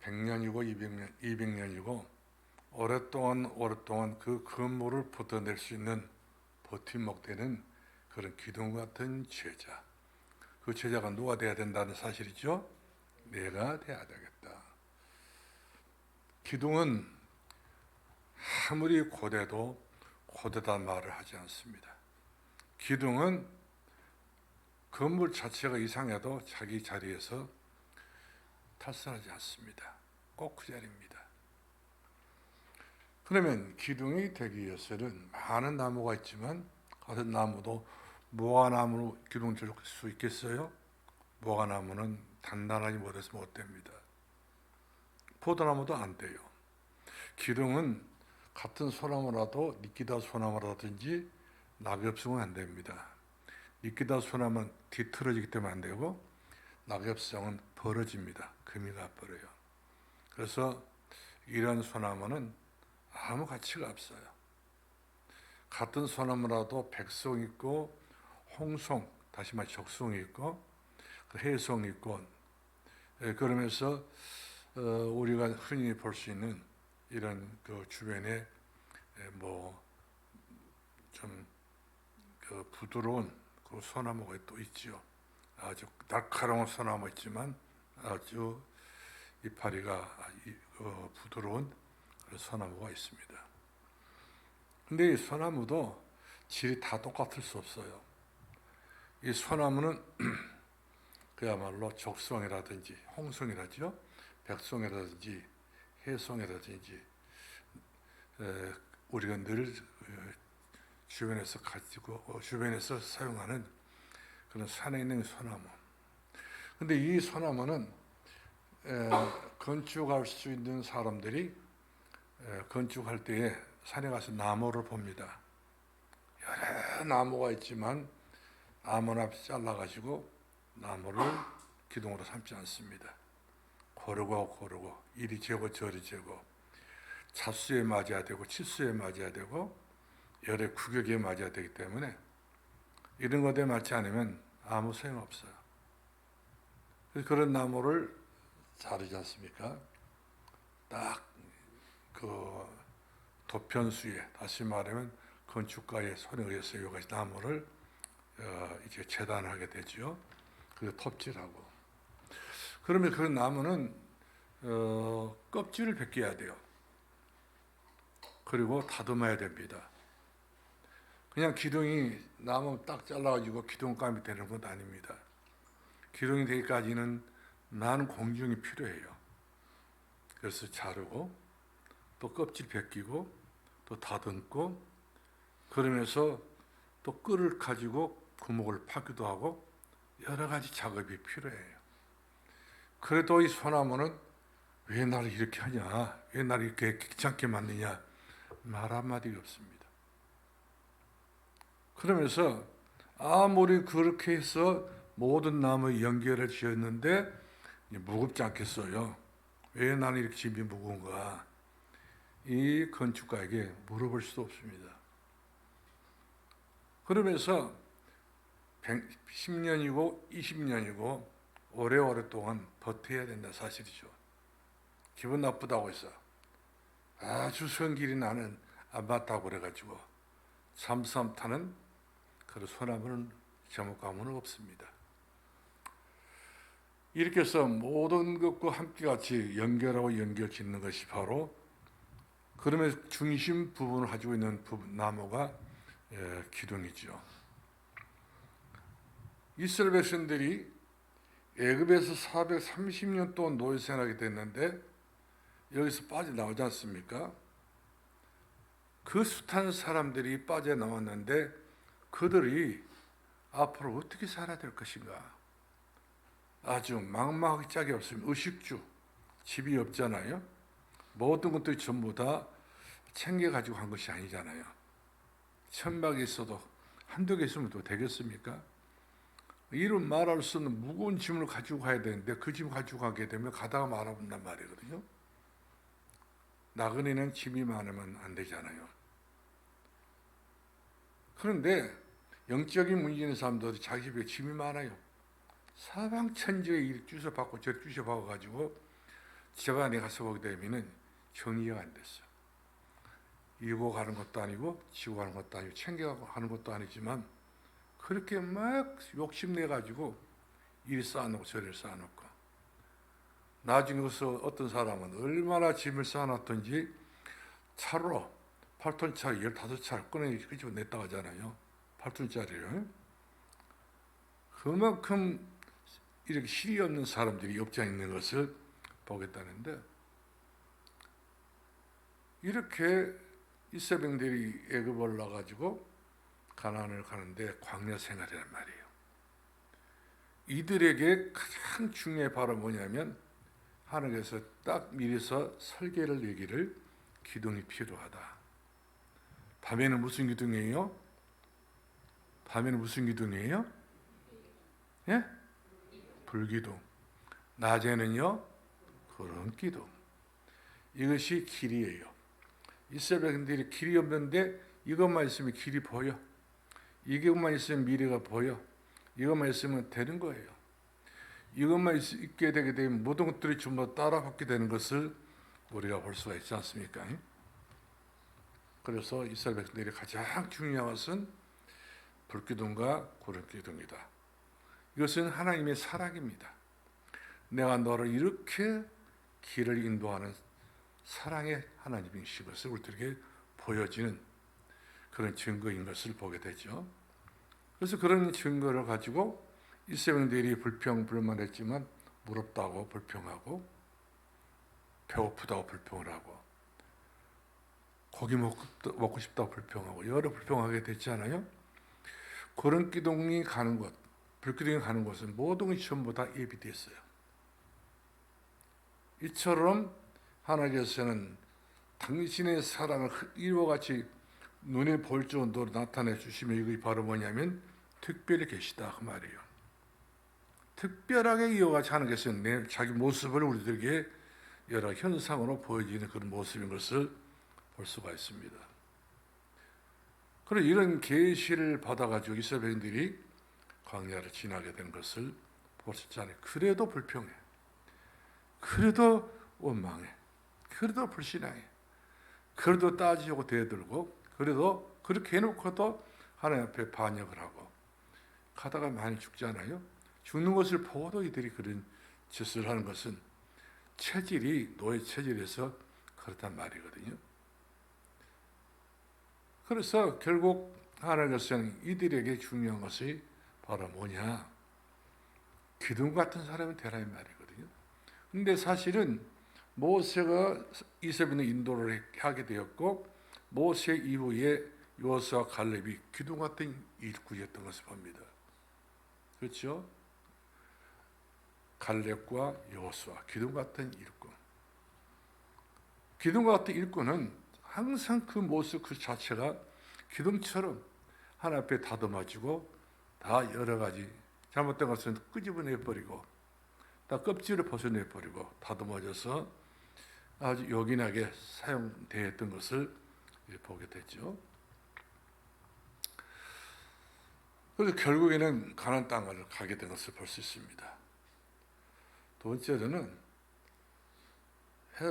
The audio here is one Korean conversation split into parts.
100년이고 200년이고 오랫동안 그 건물을 버텨낼 수 있는 버팀목 되는 그런 기둥 같은 제자. 그 제자가 누가 돼야 된다는 사실이죠? 내가 돼야 되겠다. 기둥은 아무리 고대도 고대다 말을 하지 않습니다. 기둥은 건물 자체가 이상해도 자기 자리에서 탈선하지 않습니다. 꼭 그 자리입니다. 그러면 기둥이 되기 위해서는 많은 나무가 있지만 같은 나무도 무화나무로 기둥을 줄 수 있겠어요? 무화나무는 단단하지 못해서 못 됩니다. 포도나무도 안 돼요. 기둥은 같은 소나무라도 니키다 소나무라든지 낙엽송은 안 됩니다. 니키다 소나무는 뒤틀어지기 때문에 안 되고 낙엽송은 벌어집니다. 금이 가버려요. 그래서 이런 소나무는 아무 가치가 없어요. 같은 소나무라도 백송 있고 홍송, 다시 말해 적송이 있고 해송이 있고 그러면서 우리가 흔히 볼 수 있는 이런 그 주변에 좀 그 부드러운 그 소나무가 또 있지요. 아주 날카로운 소나무 있지만 아주 이파리가 부드러운 소나무가 있습니다. 근데 이 소나무도 질이 다 똑같을 수 없어요. 이 소나무는 그야말로 적송이라든지 홍송이라죠, 백송이라든지 해송이라든지 우리가 늘 주변에서 사용하는 그런 산에 있는 소나무. 근데 이 소나무는 건축할 수 있는 사람들이 건축할 때에 산에 가서 나무를 봅니다. 여러 나무가 있지만 아무나 잘라가지고 나무를 기둥으로 삼지 않습니다. 고르고 이리 재고 저리 재고 잣수에 맞아야 되고 치수에 맞아야 되고 열의 구격에 맞아야 되기 때문에 이런 것에 맞지 않으면 아무 소용없어요. 그런 나무를 자르지 않습니까? 딱 그 도편수에, 다시 말하면 건축가의 손에 의해서 여러 가지 나무를 이제 재단하게 되죠. 그리고 톱질하고. 그러면 그 나무는 껍질을 벗겨야 돼요. 그리고 다듬어야 됩니다. 그냥 기둥이 나무 딱 잘라가지고 기둥감이 되는 것 아닙니다. 기둥이 되기까지는 많은 공정이 필요해요. 그래서 자르고 또 껍질 벗기고 또 다듬고 그러면서 또 끈을 가지고 구멍을 파기도 하고 여러 가지 작업이 필요해요. 그래도 이 소나무는 왜 나를 이렇게 하냐, 왜 나를 이렇게 귀찮게 만드냐 말 한마디가 없습니다. 그러면서 아무리 그렇게 해서 모든 나무에 연결을 지었는데 무겁지 않겠어요. 왜 나는 이렇게 짐이 무거운가? 이 건축가에게 물어볼 수도 없습니다. 그러면서 10년이고 20년이고 오래오랫동안 버텨야 된다는 사실이죠. 기분 나쁘다고 해서 아주 성질이 나는 안 맞다고 그래가지고 잠수함 타는 그런 소나무는 제목감은 없습니다. 이렇게 해서 모든 것과 함께 같이 연결하고 연결 짓는 것이 바로 그러면서 중심 부분을 가지고 있는 나무가 기둥이죠. 이스라엘 백성들이 애굽에서 430년 동안 노예 생활하게 됐는데 여기서 빠져나오지 않습니까? 그 숱한 사람들이 빠져나왔는데 그들이 앞으로 어떻게 살아야 될 것인가? 아주 막막하게 짝이 없으면 의식주, 집이 없잖아요. 모든 것들이 전부 다 챙겨가지고 한 것이 아니잖아요. 천막이 있어도 한두 개 있으면 또 되겠습니까? 이런 말할 수 없는 무거운 짐을 가지고 가야 되는데 그 짐 가지고 가게 되면 가다가 말아본단 말이거든요. 나그네는 짐이 많으면 안 되잖아요. 그런데 영적인 문제 있는 사람들이 자기 집에 짐이 많아요. 사방천지에 일 주셔받고 저 주셔받아가지고 집안에 가서 보게 되면은 정리가 안 됐어. 이고 가는 것도 아니고 지고 가는 것도 아니고 챙겨가는 것도 아니지만 그렇게 막 욕심내 가지고 이리 쌓아놓고 저리 쌓아놓고 나중에 그래서 어떤 사람은 얼마나 짐을 쌓아놨던지 차로 8톤짜리 15차를 꺼내 끄집어 냈다고 하잖아요. 8톤짜리를. 그만큼 이렇게 실이 없는 사람들이 옆장에 있는 것을 보겠다는데 이렇게 이스라엘들이 애굽을 나가지고 가나안을 가는데 광야 생활이란 말이에요. 이들에게 가장 중요한 바로 뭐냐면 하나님께서 딱 미리서 설계를 내기를 기둥이 필요하다. 밤에는 무슨 기둥이에요? 밤에는 무슨 기둥이에요? 예? 불기둥. 낮에는요? 그런 기둥. 이것이 길이에요. 이스라엘들이 길이 없는데 이것만 있으면 길이 보여. 이것만 있으면 미래가 보여. 이것만 있으면 되는 거예요. 이것만 있게 되게 되면 모든 것들이 전부 따라붙게 되는 것을 우리가 볼 수가 있지 않습니까? 그래서 이스라엘 백성들이 가장 중요한 것은 불기둥과 구름기둥이다. 이것은 하나님의 사랑입니다. 내가 너를 이렇게 길을 인도하는 사랑의 하나님이신 것을 우리들에게 보여지는 그런 증거인 것을 보게 되죠. 그래서 그런 증거를 가지고 이스라엘들이 불평불만했지만 무럽다고 불평하고 배고프다고 불평을 하고 고기 먹고 싶다고 불평하고 여러 불평하게 됐잖아요. 그런 기둥이 가는 곳, 불기둥이 가는 곳은 모든 것이 전부 다 예비됐어요. 이처럼 하나님께서는 당신의 사랑을 이와 같이 눈에 보일 정도로 나타내 주시면 이것이 바로 뭐냐면 특별히 계시다 그 말이에요. 특별하게 이와 같이 하나님께서는 자기 모습을 우리들에게 여러 현상으로 보여지는 그런 모습인 것을 볼 수가 있습니다. 그리고 이런 계시를 받아가지고 이스라엘 백성들이 광야를 지나게 된 것을 볼 수 있잖아요. 그래도 불평해. 그래도 원망해. 그래도 불신앙해. 그래도 따지고 대들고 그래도 그렇게 해놓고도 하나님 앞에 반역을 하고 가다가 많이 죽잖아요. 죽는 것을 보고도 이들이 그런 짓을 하는 것은 체질이 노예 체질에서 그렇단 말이거든요. 그래서 결국 하나님께서는 이들에게 중요한 것이 바로 뭐냐? 기둥 같은 사람이 되라 이 말이거든요. 근데 사실은 모세가 이스라엘을 인도를 하게 되었고 모세 이후에 여호수아와 갈렙이 기둥 같은 일꾼이었던 것을 봅니다. 그렇죠? 갈렙과 여호수아 기둥 같은 일꾼. 기둥 같은 일꾼은 항상 그 모습 그 자체가 기둥처럼 하나님 앞에 다듬어지고 다 여러 가지 잘못된 것은 끄집어내버리고 다 껍질을 벗어내버리고 다듬어져서 아주 요긴하게 사용되었던 것을 보게 됐죠. 그래서 결국에는 가나안 땅을 가게 된 것을 볼 수 있습니다. 두 번째로는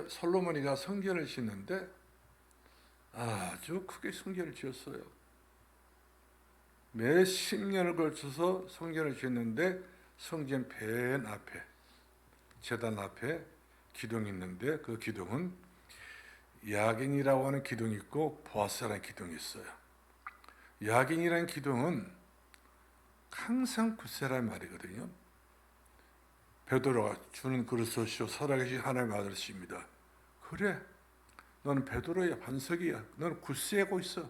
솔로몬이가 성전을 짓는데 아주 크게 성전을 지었어요. 매 10년을 걸쳐서 성전을 짓는데 성전 맨 앞에 제단 앞에 기둥이 있는데 그 기둥은 야긴이라고 하는 기둥이 있고 보아스라는 기둥이 있어요. 야긴이라는 기둥은 항상 굳세란 말이거든요. 베드로가 주는 그리스도시요 살아계신 하나님의 아들이십니다. 그래, 너는 베드로야, 반석이야. 너는 굳세고 있어.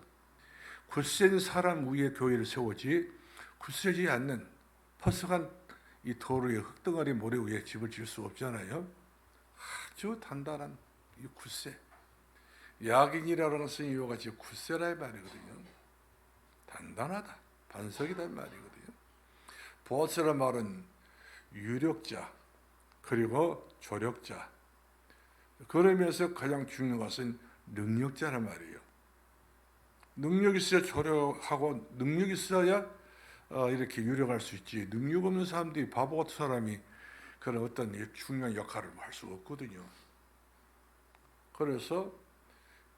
굳센 사람 위에 교회를 세우지 굳세지 않는 퍼석한 이 돌 위에 흙덩어리 모래 위에 집을 지을 수 없잖아요. 아주 단단한 이 굳세. 야긴이라는 것은 이와 같이 굳세라 말이거든요. 단단하다, 반석이다 말이거든요. 보아스란 말은 유력자 그리고 조력자. 그러면서 가장 중요한 것은 능력자란 말이에요. 능력이 있어야 조력하고 능력이 있어야 이렇게 유력할 수 있지. 능력 없는 사람들이 바보 같은 사람이 그런 어떤 중요한 역할을 할 수가 없거든요. 그래서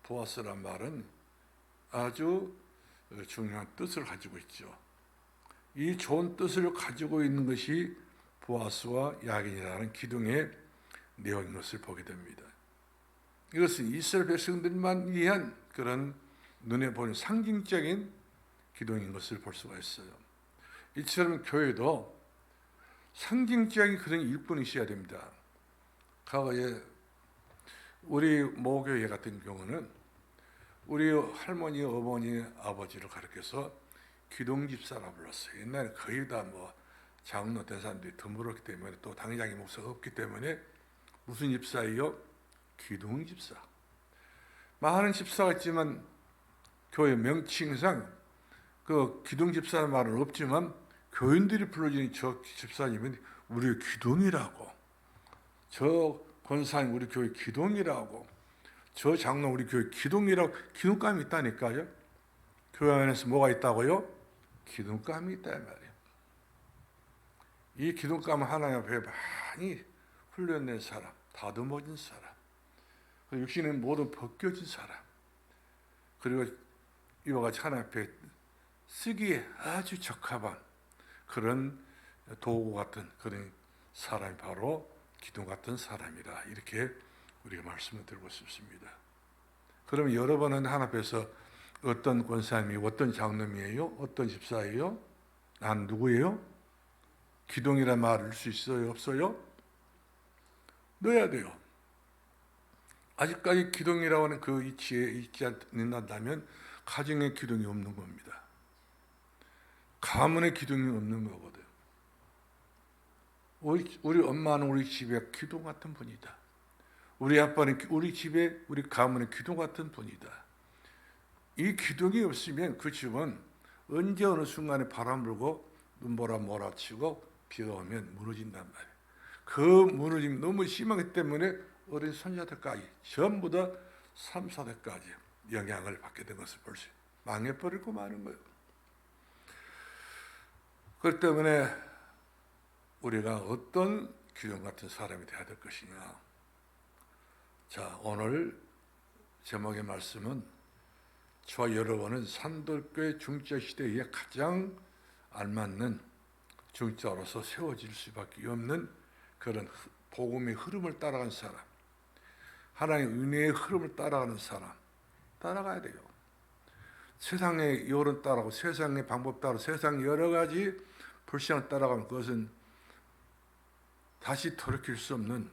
보아스란 말은 아주 중요한 뜻을 가지고 있죠. 이 좋은 뜻을 가지고 있는 것이 보아스와 야긴이라는 기둥의 내용인 것을 보게 됩니다. 이것은 이스라엘 백성들만 위한 그런 눈에 보이는 상징적인 기둥인 것을 볼 수가 있어요. 이처럼 교회도 상징적인 그런 일꾼이 있어야 됩니다. 과거에 우리 모교회 같은 경우는 우리 할머니, 어머니, 아버지를 가르쳐서 기둥집사라 불렀어요. 옛날에 거의 다 장로 된 사람들이 드물었기 때문에 또 당장의 목사가 없기 때문에 무슨 집사예요? 기둥집사. 많은 집사가 있지만 교회 명칭상 그 기둥집사라는 말은 없지만 교인들이 불러주는 저 집사님은 우리 기둥이라고, 저 권사님 우리 교회 기둥이라고, 저 장로 우리 교회 기둥이라고. 기둥감이 있다니까요. 교회 안에서 뭐가 있다고요? 기둥감이 있다 말이에요. 이 기둥감은 하나님 앞에 많이 훈련된 사람, 다듬어진 사람, 육신의 모든 벗겨진 사람, 그리고 이와 같이 하나님 앞에 쓰기에 아주 적합한 그런 도구 같은 그런 사람이 바로 기둥 같은 사람이라, 이렇게 우리가 말씀을 드리고 싶습니다. 그러면 여러분은 하나님 앞에서 어떤 권사님이, 어떤 장로님이에요? 어떤 집사예요? 난 누구예요? 기둥이란 말을 넣을 수 있어요? 없어요? 넣어야 돼요. 아직까지 기둥이라고 하는 그 위치에 있지 않는다면 가정에 기둥이 없는 겁니다. 가문에 기둥이 없는 거거든. 우리 엄마는 우리 집에 기둥 같은 분이다. 우리 아빠는 우리 집에, 우리 가문의 기둥 같은 분이다. 이 기둥이 없으면 그 집은 언제 어느 순간에 바람 불고 눈보라 몰아치고 비가 오면 무너진단 말이에요. 그 무너짐이 너무 심하기 때문에 어린 손자들까지 전부 다 3, 4대까지 영향을 받게 된 것을 볼 수 있어요. 망해버리고 마는 거예요. 그렇기 때문에 우리가 어떤 기둥 같은 사람이 되어야 될 것이냐. 자, 오늘 제목의 말씀은 저와 여러분은 산돌교회 중자 시대에 가장 알맞는 중자로서 세워질 수밖에 없는 그런 복음의 흐름을 따라가는 사람, 하나님의 은혜의 흐름을 따라가는 사람, 따라가야 돼요. 세상의 여론 따라가고 세상의 방법 따라가고 세상 여러 가지 불신앙 따라가면 그것은 다시 돌이킬 수 없는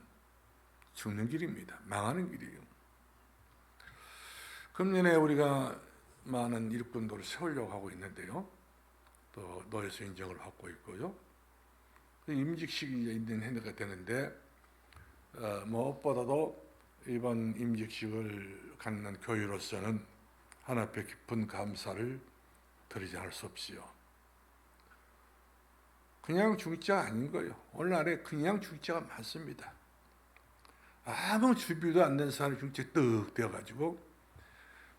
죽는 길입니다. 망하는 길이에요. 금년에 우리가 많은 일꾼들을 세우려고 하고 있는데요. 또 노예수 인정을 받고 있고요. 임직식이 이제 있는 해가 되는데 무엇보다도 이번 임직식을 갖는 교회로서는 하나님 앞에 깊은 감사를 드리지 않을 수 없지요. 그냥 중직자가 아닌 거예요. 오늘날에 그냥 중직자가 많습니다. 아무 준비도 안 된 사람이 중직자 떡 되어가지고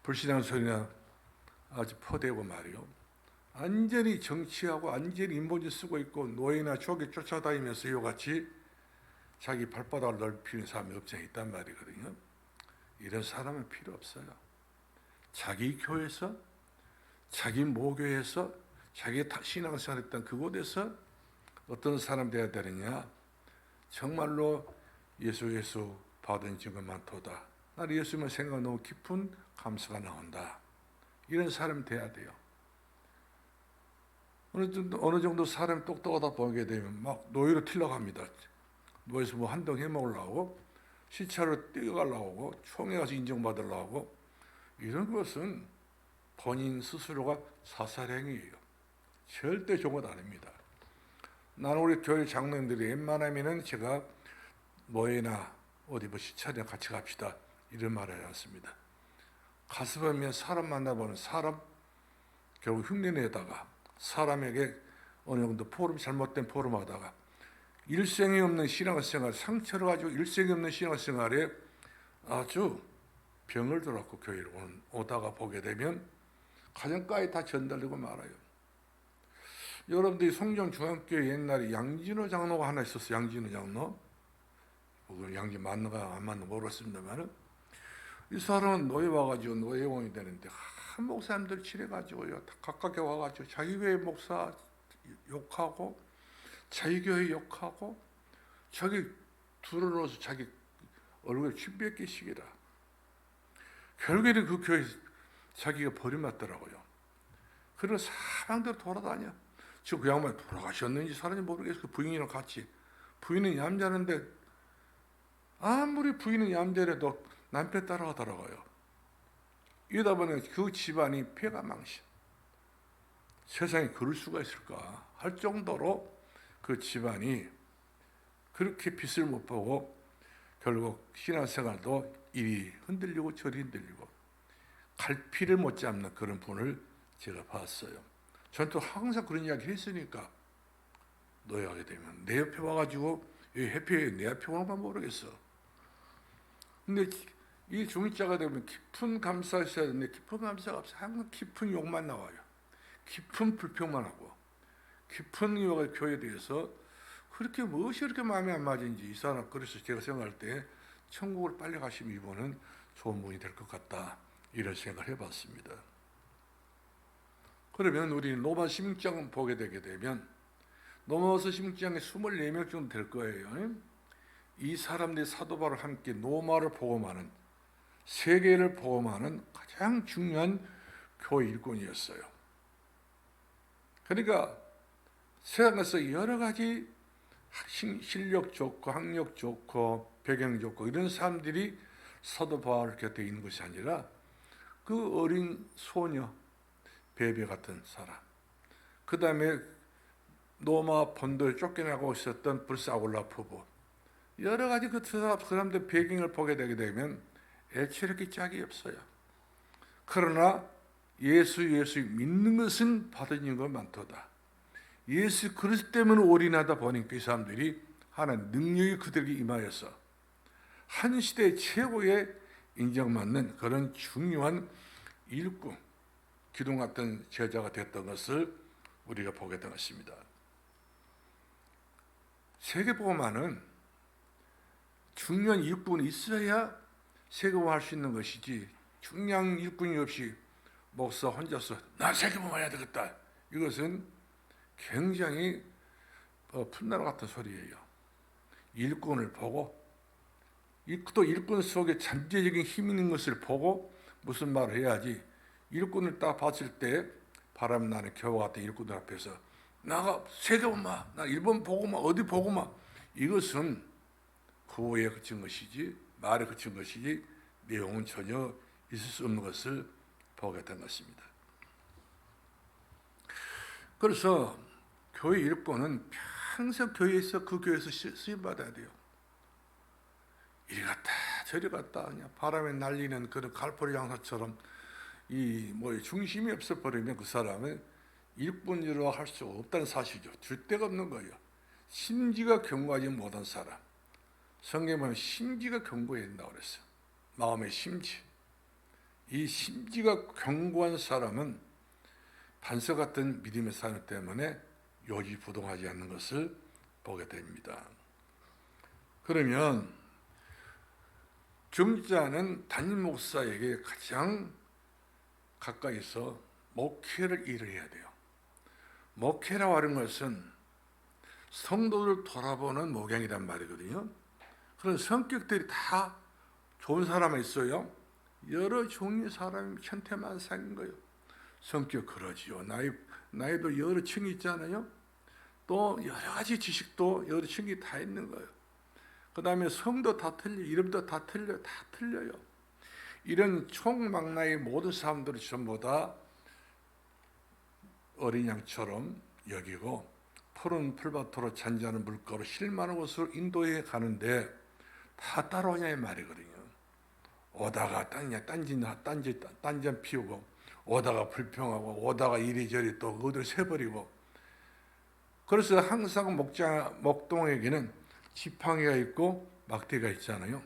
불신앙 소리나 아주 퍼대고 말이요. 완전히 정치하고 완전히 인본주의 쓰고 있고 노예나 족에 쫓아다니면서 이와같이 자기 발바닥을 넓히는 사람이 없지 있단 말이거든요. 이런 사람은 필요 없어요. 자기 교회에서, 자기 모교에서, 자기 신앙생활 했던 그곳에서 어떤 사람 되어야 되느냐. 정말로 예수 받은 증거 많도다. 나는 예수만 생각 너무 깊은 감사가 나온다. 이런 사람이 돼야 돼요. 어느 정도 사람이 똑똑하다 보게 되면 막 노예로 틸러갑니다. 노예에서 뭐 한동 해먹으려고, 시차로 뛰어가려고, 총에 가서 인정받으려고. 이런 것은 본인 스스로가 사살행위예요. 절대 좋은 것 아닙니다. 나는 우리 교회 장로님들이 웬만하면은 제가 노예나 어디 시차나 같이 갑시다 이런 말을 하지 않습니다. 가서 보면 사람 만나보는 사람 결국 흉내내다가 사람에게 어느 정도 잘못된 포럼하다가 일생이 없는 신앙생활, 상처를 가지고 일생이 없는 신앙생활에 아주 병을 들었고 교회를 오다가 보게 되면 가정까지 다 전달되고 말아요. 여러분들이 송정중앙교회 옛날에 양진호 장로가 하나 있었어요. 양진호 장로. 양진 맞는가 안 맞는가 모르겠습니다만, 이 사람은 노예 와가지고 노예원이 되는데 한 목사님들 칠해가지고요, 다 가깝게 와가지고 자기 교회 목사 욕하고 자기 교회 욕하고 자기 둘러놓아서 자기 얼굴에 침 뱉기식이라. 결국에는 그 교회 자기가 버림받더라고요. 그런 사방대로 돌아다녀. 지금 그 양반이 돌아가셨는지 살았는지 모르겠어. 그 부인이랑 같이. 부인은 얌전한데 아무리 부인은 얌전해도 남편 따라가더라고요. 이러다 보니 그 집안이 폐가 망신. 세상에 그럴 수가 있을까 할 정도로 그 집안이 그렇게 빛을 못 보고 결국 신앙생활도 이리 흔들리고 저리 흔들리고 갈피를 못 잡는 그런 분을 제가 봤어요. 저는 또 항상 그런 이야기 했으니까 노예하게 되면 내 옆에 와가지고 해피에 내 앞에 오는 건 모르겠어. 근데 이 중립자가 되면 깊은 감사가 있어야 되는데 깊은 감사가 없어. 항상 깊은 욕만 나와요. 깊은 불평만 하고 깊은 교회에 대해서 그렇게 무엇이 그렇게 마음에 안 맞은지 이 사람. 그래서 제가 생각할 때 천국을 빨리 가시면 이분은 좋은 분이 될 것 같다 이런 생각을 해봤습니다. 그러면 우리 로마 16장 보게 되게 되면 로마서 16장에 24명 정도 될 거예요. 이 사람들이 사도 바울과 함께 로마를 복음하는, 세계를 복음하는 가장 중요한 교회 일꾼이었어요. 그러니까 세상에서 여러 가지 실력 좋고 학력 좋고 배경 좋고 이런 사람들이 사도 바울 곁에 있는 것이 아니라 그 어린 소녀 베베 같은 사람, 그 다음에 로마 본도에 쫓겨나고 있었던 불사울라 부부, 여러 가지 그 사람들 배경을 보게 되게 되면 애처롭게 짝이 없어요. 그러나 예수 믿는 것은 받은 것 많도다. 예수 그리스도 때문에 올인하다 보니까 이 사람들이 하나님 능력이 그들에게 임하여서 한 시대 최고의 인정받는 그런 중요한 일꾼, 기둥 같은 제자가 됐던 것을 우리가 보게 된 것입니다. 세계복음화는 중요한 일꾼이 있어야 세계복음화할 수 있는 것이지, 중요한 일꾼이 없이 목사 혼자서 나 세계복음화해야 되겠다, 이것은 굉장히 풋나루 같은 소리예요. 일꾼을 보고 또 일꾼 속에 잠재적인 힘 있는 것을 보고 무슨 말을 해야지, 일꾼을 딱 봤을 때 바람 나는 겨와 같은 일꾼들 앞에서 나가 세계복음화, 나 일본 복음화, 어디 복음화, 이것은 구호에 그친 것이지 말에 그친 것이지 내용은 전혀 있을 수 없는 것을 보게 된 것입니다. 그래서 교회 일꾼은 평생 교회에서 그 교회에서 쓰임 받아야 돼요. 이리 갔다 저리 갔다 그냥 바람에 날리는 그런 갈포리 장사처럼 중심이 없어 버리면 그 사람은 일꾼으로 할 수 없다는 사실이죠. 줄 데가 없는 거예요. 심지가 견고하지 못한 사람. 성경에 보면 심지가 견고해야 된다고 그랬어요. 마음의 심지. 이 심지가 견고한 사람은 반석 같은 믿음의 삶 때문에 요지부동하지 않는 것을 보게 됩니다. 그러면 중직자는 담임 목사에게 가장 가까이서 목회를 일을 해야 돼요. 목회라고 하는 것은 성도를 돌아보는 목양이란 말이거든요. 그런 성격들이 다 좋은 사람이 있어요. 여러 종류의 사람이 천태만상인 거예요. 성격 그러지요. 나이도 여러 층이 있잖아요. 또 여러 가지 지식도 여러 층이 다 있는 거예요. 그 다음에 성도 다 틀려, 이름도 다 틀려요. 이런 총망라의 모든 사람들을 전부 다 어린 양처럼 여기고 푸른 풀밭으로 잔잔한 물가로 쉴만한 곳으로 인도해 가는데 다 따라오냐 이 말이거든요. 오다가 딴지 피우고, 오다가 불평하고, 오다가 이리저리 또 어디를 새버리고. 그래서 항상 목동에게는 지팡이가 있고 막대가 있잖아요.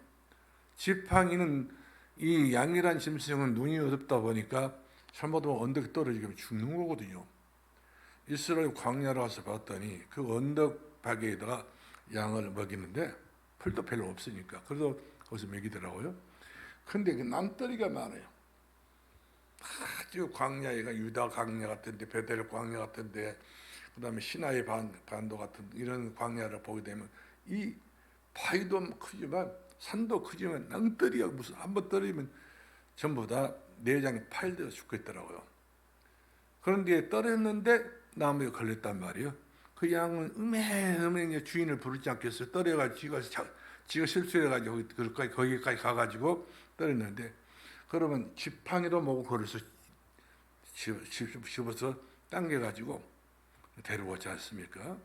지팡이는 이 양이란 짐승은 눈이 어둡다 보니까 잘못하면 언덕에 떨어지면 죽는 거거든요. 이스라엘 광야로 가서 봤더니 그 언덕바위에다가 양을 먹이는데 풀도 별로 없으니까 그래도 거기서 먹이더라고요. 근데 그 낭떠러리가 많아요. 아주 광야가 유다 광야 같은데, 베델 광야 같은데, 그다음에 시나이 반도 같은 이런 광야를 보게 되면 이 바위도 크지만 산도 크지만 낭떠러리가 무슨 한번 떨어지면 전부 다 내장이 파열되어 죽겠더라고요. 그런데 떨어졌는데 나무에 걸렸단 말이에요. 그 양은 음해 주인을 부르지 않겠어요. 떨어가지고 지가 실수해가지고 거기까지 가가지고 떨어졌는데, 그러면 지팡이로 목을 걸어서 집어서 당겨가지고 데려오지 않습니까?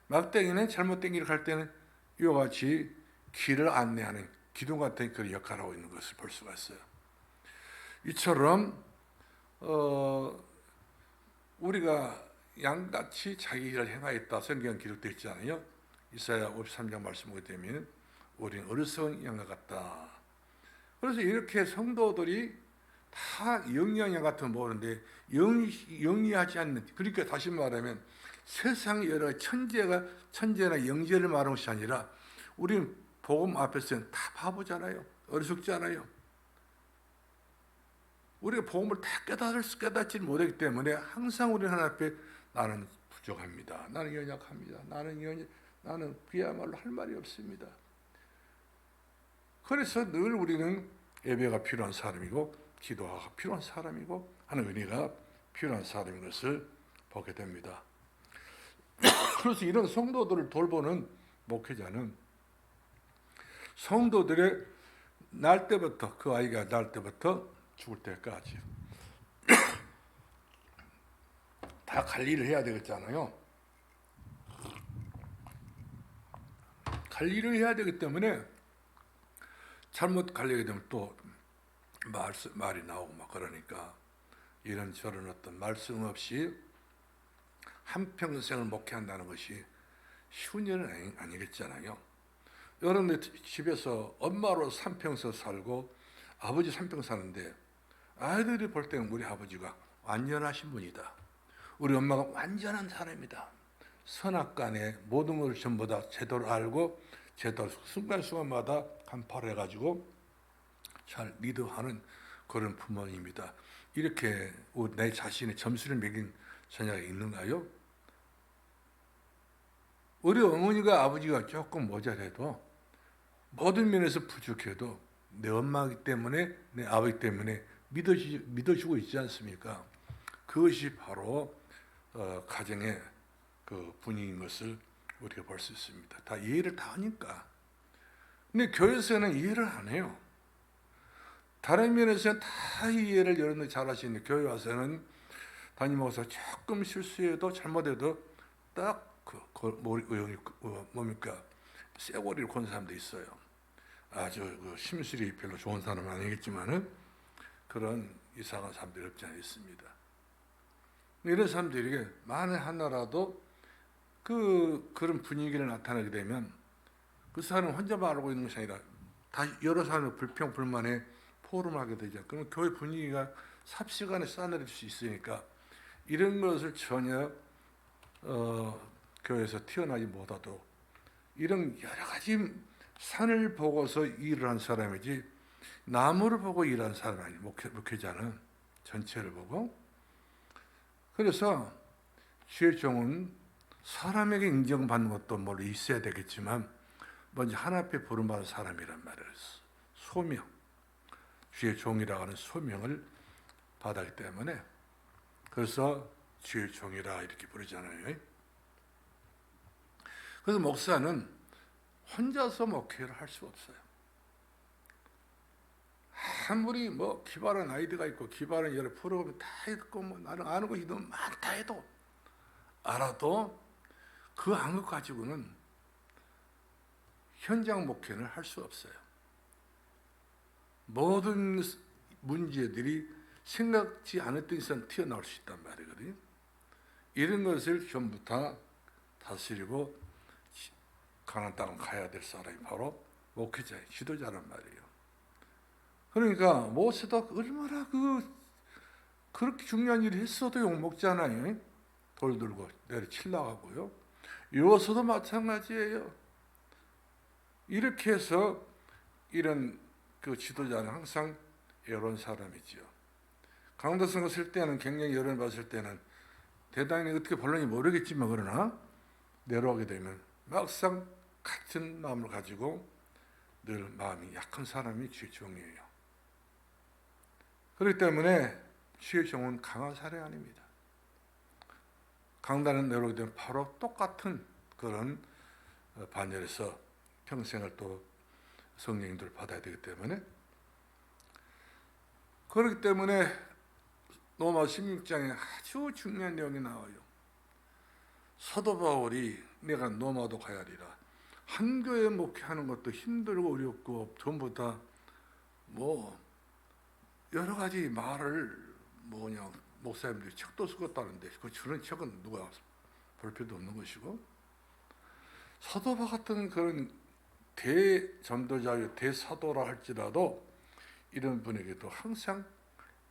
막대기는 잘못된 길을 갈 때는 이와 같이 길을 안내하는 기둥 같은 그런 역할을 하고 있는 것을 볼 수가 있어요. 이처럼 우리가 양같이 자기 일을 행하였다 성경 기록되어 있잖아요. 이사야 53장 말씀 보게 되면 우리는 어리석은 양과 같다. 그래서 이렇게 성도들이 다 영리한 양 같은 모르는데 영리하지 않는, 그러니까 다시 말하면 세상 여러 천재나 영재를 말하는 것이 아니라 우리는 복음 앞에서는 다 바보잖아요. 어리석잖아요. 우리가 복음을 다 깨닫지 못하기 때문에 항상 우리는 하나님 앞에 나는 부족합니다. 나는 연약합니다. 나는 그야말로 할 말이 없습니다. 그래서 늘 우리는 예배가 필요한 사람이고 기도가 필요한 사람이고 하는 은혜가 필요한 사람인 것을 보게 됩니다. 그래서 이런 성도들을 돌보는 목회자는 성도들의 날 때부터, 그 아이가 날 때부터 죽을 때까지 다 관리를 해야 되겠잖아요. 관리를 해야 되기 때문에 잘못 관리하게 되면 또 말이 나오고 막 그러니까 이런저런 어떤 말씀 없이 한평생을 목회한다는 것이 쉬운 일은 아니겠잖아요. 여러분들 집에서 엄마로 한평생 살고 아버지 한평 사는데 아이들이 볼 때는 우리 아버지가 완전하신 분이다. 우리 엄마가 완전한 사람이다. 선악간에 모든 것을 전부 다 제대로 알고 제대로 순간순간마다 간파해가지고 잘 리드하는 그런 부모님이다. 이렇게 내 자신의 점수를 매긴 자녀가 있는가요? 우리 어머니가 아버지가 조금 모자라도 모든 면에서 부족해도 내 엄마이기 때문에 내 아버지 때문에 믿어주고 있지 않습니까? 그것이 바로 가정의 그 분위기인 것을 우리가 볼 수 있습니다. 다 이해를 다 하니까. 근데 교회에서는 이해를 안 해요. 다른 면에서는 다 이해를 여러분들 잘 하시는데 교회 와서는 담임 목사 조금 실수해도 잘못해도 딱 뭡니까? 쇠고리를 건 사람도 있어요. 아주 심술이 별로 좋은 사람은 아니겠지만은 그런 이상한 사람들이 없지 않아 있습니다. 이런 사람들에게 만에 하나라도 그런 분위기를 나타내게 되면 그 사람은 혼자만 알고 있는 것이 아니라 다 여러 사람의 불평 불만에 포럼하게 되죠. 그러면 교회 분위기가 삽시간에 싸늘해질 수 있으니까 이런 것을 전혀 교회에서 튀어나오지 못하도록 이런 여러 가지 산을 보고서 일을 한 사람이지 나무를 보고 일하는 사람이 아니에요. 목회자는 전체를 보고. 그래서 주의 종은 사람에게 인정받는 것도 물론 있어야 되겠지만 먼저 하나님 앞에 부름받은 사람이란 말이에요. 소명, 주의 종이라고 하는 소명을 받았기 때문에 그래서 주의 종이라 이렇게 부르잖아요. 그래서 목사는 혼자서 목회를 할 수 없어요. 아무리 기발한 아이디어가 있고 기발한 여러 프로그램이 다 있고 나는 아는 것이 너무 많다 해도 알아도 그 아는 것 가지고는 현장 목회를 할 수 없어요. 모든 문제들이 생각지 않았던 이상 튀어나올 수 있단 말이거든요. 이런 것을 전부 다 다스리고 가나안 땅을 가야 될 사람이 바로 목회자의 지도자란 말이에요. 그러니까 모세도 얼마나 그렇게 중요한 일을 했어도 욕먹잖아요. 돌 들고 내리치려가고요. 여기서도 마찬가지예요. 이렇게 해서 이런 그 지도자는 항상 여론 사람이지요. 강원도 선거 쓸 때는 굉장히 여론을 봤을 때는 대단히 어떻게 본론이 모르겠지만 그러나 내려오게 되면 막상 같은 마음을 가지고 늘 마음이 약한 사람이 최종이에요. 그렇기 때문에 최종은 강한 사례 아닙니다. 강단에 내려오게 되면 바로 똑같은 그런 반열에서 평생을 또 성령님들 받아야 되기 때문에 그렇기 때문에 로마 16장에 아주 중요한 내용이 나와요. 사도 바울이 내가 로마도 가야 하리라. 한 교회 목회하는 것도 힘들고 어렵고 전부 다 뭐 여러 가지 말을 목사님들이 책도 쓰겠다는데 저런 책은 누가 볼 필요도 없는 것이고 사도바 같은 그런 대전도자요 대사도라 할지라도 이런 분에게도 항상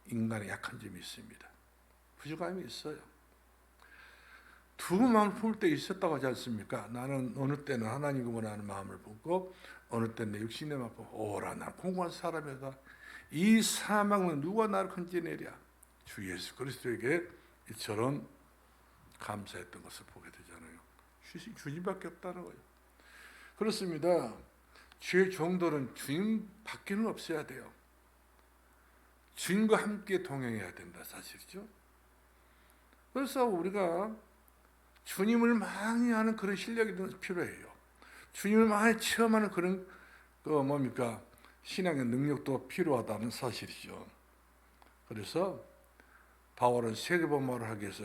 인간의 약한 점이 있습니다. 부족함이 있어요. 두 마음을 품을 때 있었다고 하지 않습니까? 나는 어느 때는 하나님을 원하는 마음을 품고 어느 때는 내 육신의 마음을 품고 오라 난 공고한 사람이다. 이 사망은 누가 나를 건져내랴. 주 예수 그리스도에게 이처럼 감사했던 것을 보게 되잖아요. 주님밖에 없다는 거예요. 그렇습니다. 주의 종들은 주님밖에는 없어야 돼요. 주님과 함께 동행해야 된다 사실이죠. 그래서 우리가 주님을 많이 하는 그런 실력이 필요해요. 주님을 많이 체험하는 그런 신앙의 능력도 필요하다는 사실이죠. 그래서 바울은 세계복음화를 하기 위해서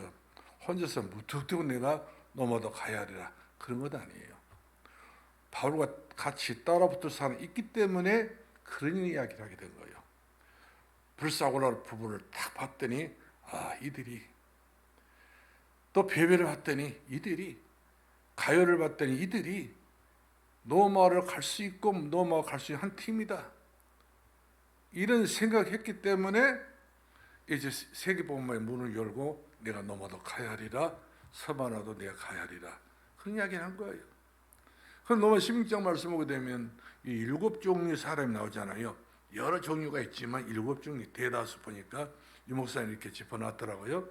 혼자서 무턱대고 내가 로마도 가야 하리라 그런 것 아니에요. 바울과 같이 따라붙을 사람이 있기 때문에 그런 이야기를 하게 된 거예요. 불사고라 부부를 딱 봤더니 이들이 또 베베를 봤더니 이들이 가요를 봤더니 이들이 로마를 갈 수 있고 로마가 갈 수 있는 한 팀이다. 이런 생각했기 때문에 이제 세계복음화의 문을 열고 내가 로마도 가야 하리라 서바나도 내가 가야 하리라 그런 이야기를 한 거예요. 그럼 로마 16장 말씀 보게 되면 이 7종류의 사람이 나오잖아요. 여러 종류가 있지만 7종류 대다수 보니까 유목사님 이렇게 짚어놨더라고요.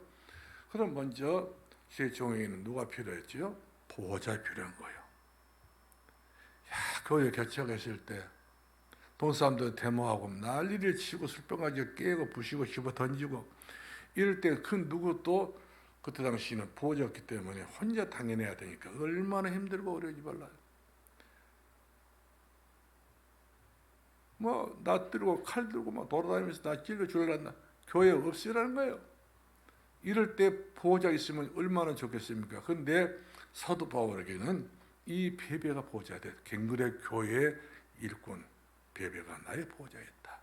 그럼 먼저 제 종에게는 누가 필요했죠? 보호자 필요한 거예요. 교회 개척 했을 때 동사람들 데모하고 난리를 치고 술병가지고 깨고 부시고 집어 던지고 이럴 때 그 누구도 그때 당시는 보호자였기 때문에 혼자 당해내야 되니까 얼마나 힘들고 어려운지 몰라요. 나 들고 칼 들고 돌아다니면서 나 찔러 죽을란다. 교회 없으라는 거예요. 이럴 때 보호자 있으면 얼마나 좋겠습니까? 그런데 사도 바울에게는 이 베베가 보호자돼. 갱그레 교회의 일꾼 베베가 나의 보호자였다.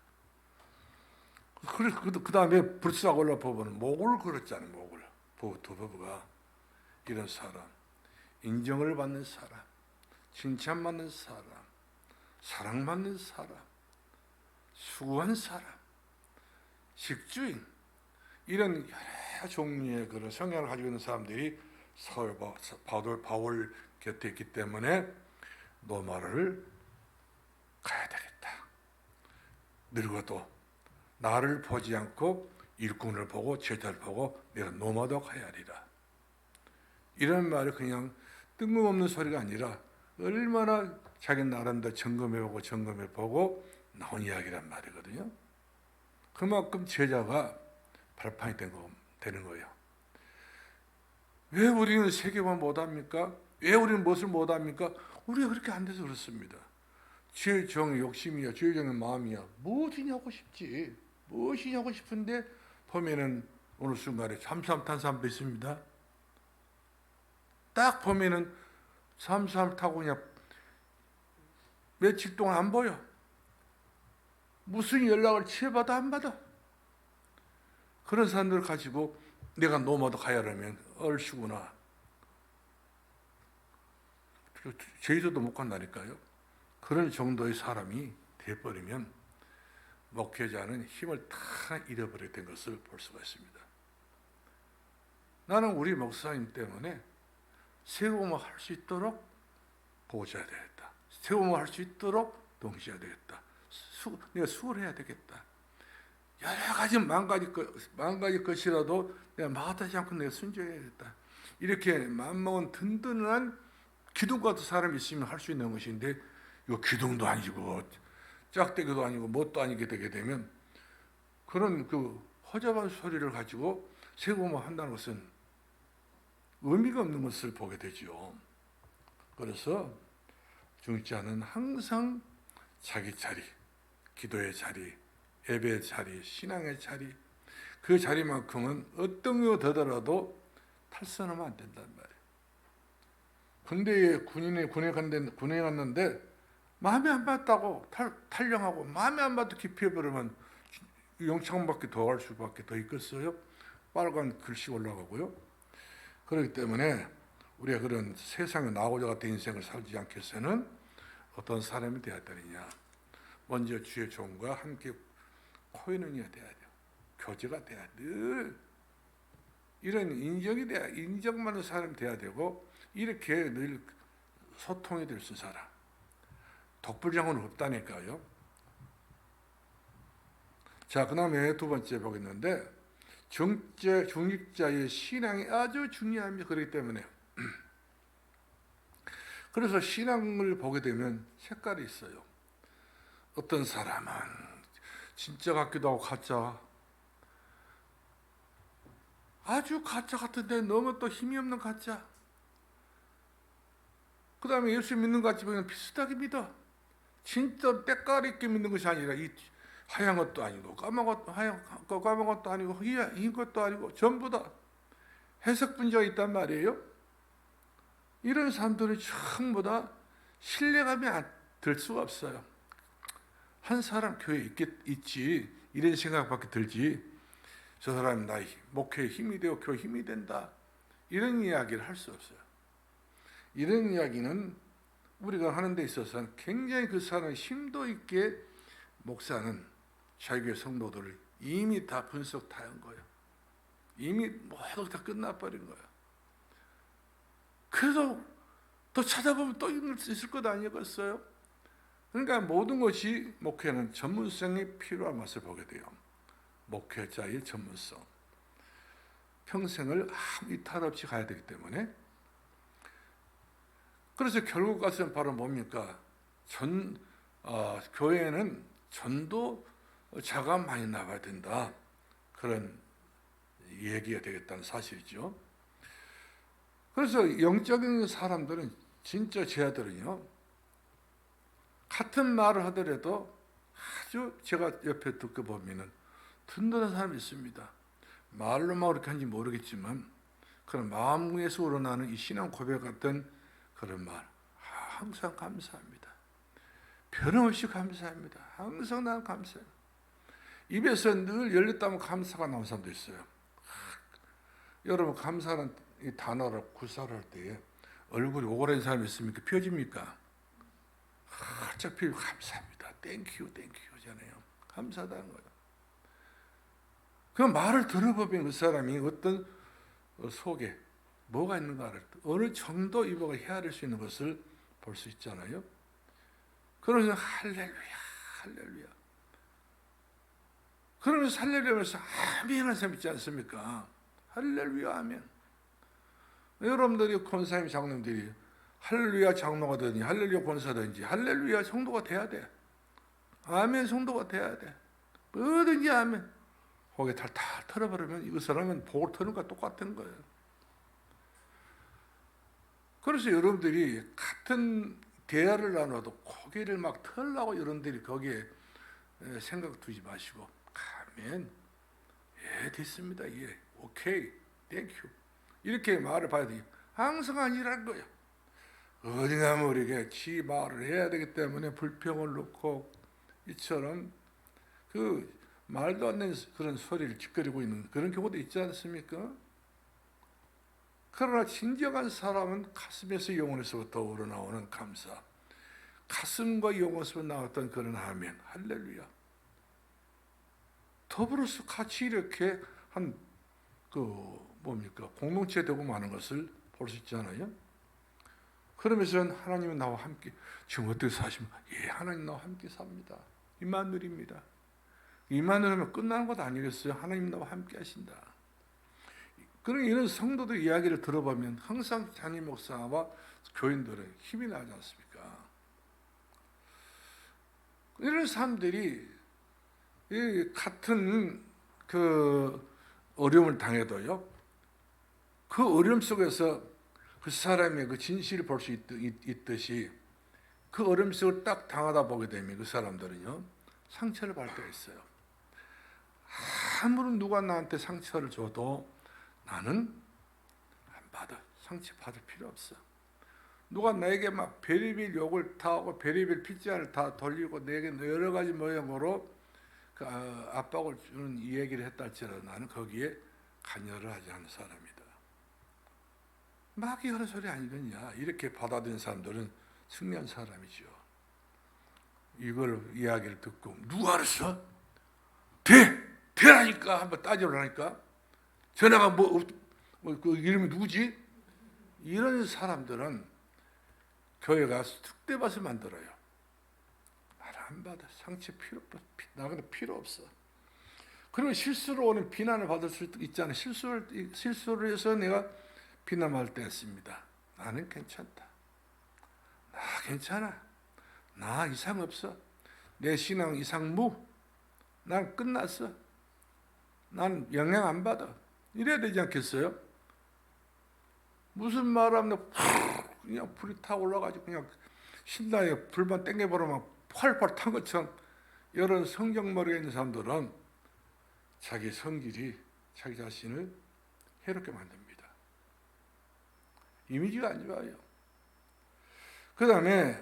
그 다음에 불사골라 법은 목을 걸었잖아요. 목을. 두 법가 이런 사람, 인정을 받는 사람, 칭찬받는 사람, 사랑받는 사람, 수고한 사람, 식주인 이런 여러 종류의 그런 성향을 가지고 있는 사람들이 바울 곁에 있기 때문에 로마를 가야 되겠다. 늙어도 나를 보지 않고 일꾼을 보고 제자를 보고 내가 로마도 가야 하리라. 이런 말이 그냥 뜬금없는 소리가 아니라 얼마나 자기 나름대로 점검해보고 나온 이야기란 말이거든요. 그만큼 제자가 발판이 되는 거예요. 왜 우리는 세계만 못합니까? 왜 우리는 무엇을 못합니까? 우리가 그렇게 안 돼서 그렇습니다. 주의 종의 욕심이야, 주의 종의 마음이야. 무엇이냐 하고 싶지. 무엇이냐 하고 싶은데 보면은 오늘 순간에 잠수함 탄 사람도 있습니다. 딱 보면은 잠수함 타고 그냥 며칠 동안 안 보여. 무슨 연락을 취해봐도 안 받아. 그런 사람들을 가지고 내가 로마도 가야 하면 얼씨구나. 제주도도 못 간다니까요. 그런 정도의 사람이 돼버리면 목회자는 힘을 다 잃어버리게 된 것을 볼 수가 있습니다. 나는 우리 목사님 때문에 세우면 할 수 있도록 보호해야 되겠다. 세우면 할 수 있도록 동시해야 되겠다. 내가 수월해야 되겠다. 여러 가지 만 가지 것이라도 내가 마다하지 않고 내가 순종해야겠다. 이렇게 마음먹은 든든한 기둥 같은 사람이 있으면 할 수 있는 것인데, 이거 기둥도 아니고 짝대기도 아니고 뭣도 아니게 되게 되면 그런 그 허접한 소리를 가지고 세우면 한다는 것은 의미가 없는 것을 보게 되죠. 그래서 중직자는 항상 자기 자리, 기도의 자리, 예배의 자리, 신앙의 자리, 그 자리만큼은 어떤 거 더더라도 탈선하면 안 된단 말이에요. 군대에 군에 갔는데 마음에 안 맞다고 탈령하고 마음에 안 맞도 기피해버리면 영창밖에 더 갈 수밖에 더 있겠어요? 빨간 글씨 올라가고요. 그렇기 때문에 우리가 그런 세상에 나오자 같은 인생을 살지 않기 위해서는 어떤 사람이 되어야 되느냐. 먼저 주의 종과 함께 코인원이가 돼야 돼요. 교제가 돼야 늘 이런 인정이 돼야, 인정받는 사람이 돼야 되고, 이렇게 늘 소통이 될 수 있는 사람. 독불장은 없다니까요. 자, 그 다음에 두 번째 보겠는데, 중직자의 신앙이 아주 중요합니다. 그렇기 때문에. 그래서 신앙을 보게 되면 색깔이 있어요. 어떤 사람은 진짜 같기도 하고 가짜, 아주 가짜 같은데 너무 또 힘이 없는 가짜. 그 다음에 예수 믿는 것 같이 보면 비슷하게 믿어. 진짜 때깔 있게 믿는 것이 아니라 이 하얀 것도 아니고 까만 것도 아니고 흰 것도 아니고 전부 다 해석 분자가 있단 말이에요. 이런 사람들은 전부 다 신뢰감이 들 수가 없어요. 한 사람 교회에 있지 이런 생각밖에 들지, 저 사람이 나 목회에 힘이 되고 교회 힘이 된다, 이런 이야기를 할 수 없어요. 이런 이야기는 우리가 하는 데 있어서는 굉장히 그 사람의 심도 있게 목사는 자기의 성도들을 이미 다 분석 다 한 거예요. 이미 모두 다 끝나버린 거예요. 그래도 또 찾아보면 또 있을 것 아니겠어요? 그러니까 모든 것이, 목회는 전문성이 필요한 것을 보게 돼요. 목회자의 전문성. 평생을 아무 이탈 없이 가야 되기 때문에. 그래서 결국 가서는 바로 뭡니까? 교회에는 전도자가 많이 나와야 된다. 그런 얘기가 되겠다는 사실이죠. 그래서 영적인 사람들은, 진짜 제자들은요, 같은 말을 하더라도 아주, 제가 옆에 듣고 보면은 든든한 사람이 있습니다. 말로만 그렇게 하는지 모르겠지만 그런 마음에서 우러나는 이 신앙 고백 같은 그런 말, 항상 감사합니다. 변함없이 감사합니다. 항상 난 감사해요. 입에서 늘 열렸다면 감사가 나온 사람도 있어요. 여러분, 감사는 이 단어를 구사를 할 때에 얼굴이 오그라든 사람이 있습니까? 펴집니까? 활짝 펴고 감사합니다. 땡큐 잖아요. 감사하다는 거예요. 그 말을 들어보면 그 사람이 어떤 속에 뭐가 있는가를, 어느 정도 이보가 헤아릴 수 있는 것을 볼 수 있잖아요. 그러면서 할렐루야. 그러면서 할렐루야 하면서 아멘 하는 사람 있지 않습니까? 할렐루야 아멘. 여러분들이 권사님 장로님들이 할렐루야 장로가 되든지 할렐루야 권사든지 할렐루야 성도가 돼야 돼. 아멘 성도가 돼야 돼. 뭐든지 아멘. 고개 탈탈 털어버리면 이 사람은 복을 터는 것과 똑같은 거예요. 그래서 여러분들이 같은 대화를 나눠도 고개를 막 털라고 여러분들이 거기에 생각 두지 마시고, 아멘, 예 됐습니다, 예 오케이 땡큐, 이렇게 말을 봐야 돼요. 항상 아니라는 거예요. 어디 가면 우리에게 지 말을 해야 되기 때문에 불평을 넣고 이처럼 그 말도 안 되는 그런 소리를 짓거리고 있는 그런 경우도 있지 않습니까? 그러나 진정한 사람은 가슴에서 영혼에서부터 우러나오는 감사, 가슴과 영혼에서 나왔던 그런 아멘, 할렐루야, 더불어서 같이 이렇게 한 뭡니까? 공동체 되고 마는 것을 볼 수 있잖아요. 그러면서 하나님은 나와 함께 지금 어떻게 사십니까? 예, 하나님 나와 함께 삽니다. 임마누엘입니다. 임마누엘하면 끝나는 것 아니겠어요? 하나님 나와 함께 하신다. 그런 이런 성도들 이야기를 들어보면 항상 장임 목사와 교인들은 힘이 나지 않습니까? 이런 사람들이 같은 그 어려움을 당해도요, 그 어려움 속에서 그 사람의 그 진실을 볼 수 있듯이 그 어려움 속을 딱 당하다 보게 되면 그 사람들은요, 상처를 받을 때가 있어요. 아무리 누가 나한테 상처를 줘도 나는 안 받아. 상처 받을 필요 없어. 누가 나에게 막 별의별 욕을 다 하고 별의별 핏잔을 다 돌리고 내게 여러 가지 모양으로 그 압박을 주는 이 얘기를 했다 할지라도 나는 거기에 관여를 하지 않는 사람이다. 마귀 하는 소리 아니겠냐. 이렇게 받아들인 사람들은 승리한 사람이죠. 이걸 이야기를 듣고 누가 알았어? 되라니까 한번 따져보라니까. 전화가 그 이름이 누구지? 이런 사람들은 교회 가서 특대밭을 만들어요. 안 받아. 상처 나가는 필요 없어. 그리고 실수로 오는 비난을 받을 수도 있잖아요. 실수를 해서 내가 비난할 때 있습니다. 나는 괜찮다. 나 괜찮아. 나 이상 없어. 내 신앙 이상 무. 난 끝났어. 난 영향 안 받아. 이래야 되지 않겠어요? 무슨 말하면 그냥 불이 타 올라가지고 그냥 신나게 불만 땡겨버리면 활활 탄 것처럼 이런 성경머리에 있는 사람들은 자기 성질이 자기 자신을 해롭게 만듭니다. 이미지가 안 좋아요. 그 다음에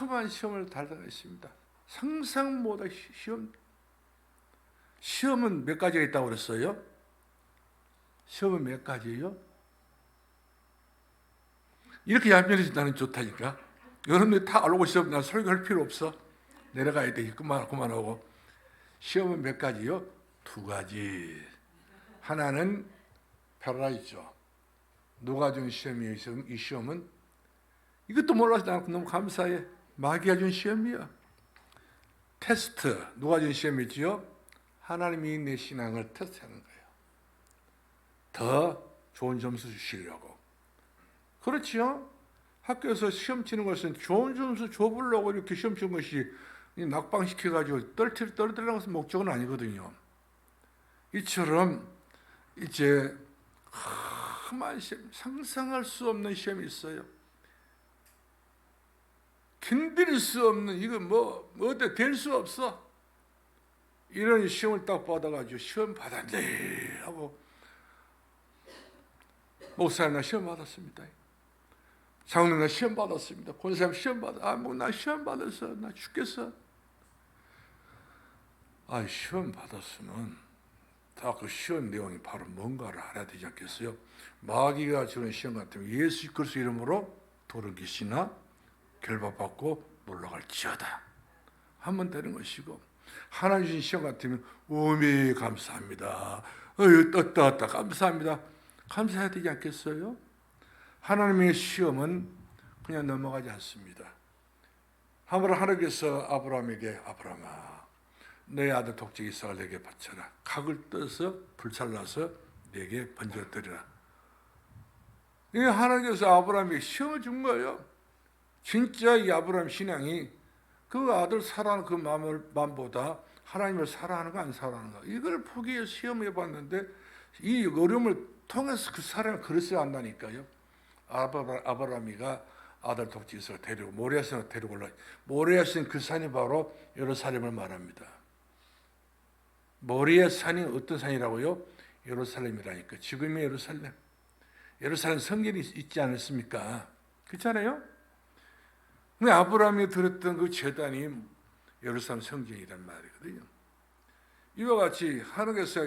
험한 시험을 달다가 있습니다. 상상 못할 시험. 시험은 몇 가지가 있다고 그랬어요? 시험은 몇 가지예요? 이렇게 얄미워서 나는 좋다니까. 여러분들이 다 알고 있어. 나 설교할 필요 없어. 내려가야 돼. 그만하고. 시험은 몇 가지요? 2가지. 하나는 패러라이죠. 누가 준 시험이에요? 이 시험은 이것도 몰라서 나는 너무 감사해. 마귀가 준 시험이야. 테스트. 누가 준 시험이지요? 하나님이 내 신앙을 테스트하는 거예요. 더 좋은 점수 주시려고. 그렇지요? 학교에서 시험 치는 것은 좋은 점수 줘보려고 이렇게 시험 치는 것이 낙방시켜가지고 떨어뜨리는 것은 목적은 아니거든요. 이처럼 이제 험한 시험, 상상할 수 없는 시험이 있어요. 견딜 수 없는, 이거 어때 될 수 없어. 이런 시험을 딱 받아가지고 시험 받았네 하고, 목사님 나 시험 받았습니다. 장로님 나 시험 받았습니다. 권사님 시험 받았어. 나 시험 받았어. 나 죽겠어. 시험 받았으면 다 그 시험 내용이 바로 뭔가를 알아야 되지 않겠어요? 마귀가 주는 시험 같으면 예수 그리스도 이름으로 도르기시나 결박받고 물러갈지어다 하면 되는 것이고, 하나님 주신 시험 같으면 오미 감사합니다. 떴다 감사합니다. 감사해야 되지 않겠어요? 하나님의 시험은 그냥 넘어가지 않습니다. 하나님께서 아브라함에게 아브라함아 내 아들 독자 이삭을 내게 바쳐라. 각을 떠서 불살라서 내게 번져드리라. 이 하나님께서 아브라함에게 시험을 준 거예요. 진짜 이 아브라함 신앙이 그 아들 사랑하는 그 마음보다 하나님을 사랑하는 거 안 사랑하는 거, 이걸 포기해 시험해 봤는데 이 어려움을 통해서 그 사랑을 그랬어야 한다니까요. 아브라함이가 아들 독자 이삭을 데리고 모리아산으로 데리고 올라. 모리아산 그 산이 바로 예루살렘을 말합니다. 모리아산이 어떤 산이라고요? 예루살렘이라니까. 지금의 예루살렘. 예루살렘 성전이 있지 않습니까? 그렇잖아요? 근데 아브라함이 들었던 그 제단이 예루살렘 성전이란 말이거든요. 이와 같이 하나님께서